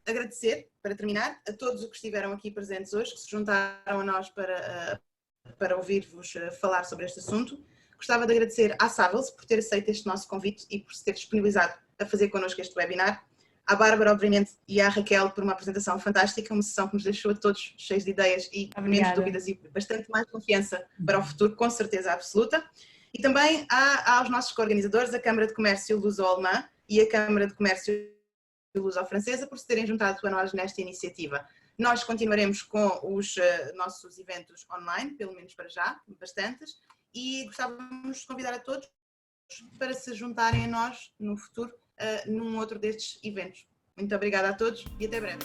agradecer, para terminar, a todos os que estiveram aqui presentes hoje, que se juntaram a nós para ouvir-vos falar sobre este assunto. Gostava de agradecer à Savills por ter aceito este nosso convite e por se ter disponibilizado a fazer connosco este webinar. À Bárbara, obviamente, e à Raquel por uma apresentação fantástica, uma sessão que nos deixou a todos cheios de ideias e menos dúvidas e bastante mais confiança para o futuro, com certeza absoluta. E também aos nossos co-organizadores, a Câmara de Comércio Luso-Alemã e a Câmara de Comércio Luso-Francesa, por se terem juntado a nós nesta iniciativa. Nós continuaremos com os nossos eventos online, pelo menos para já, bastantes, e gostávamos de convidar a todos para se juntarem a nós no futuro num outro destes eventos. Muito obrigada a todos e até breve.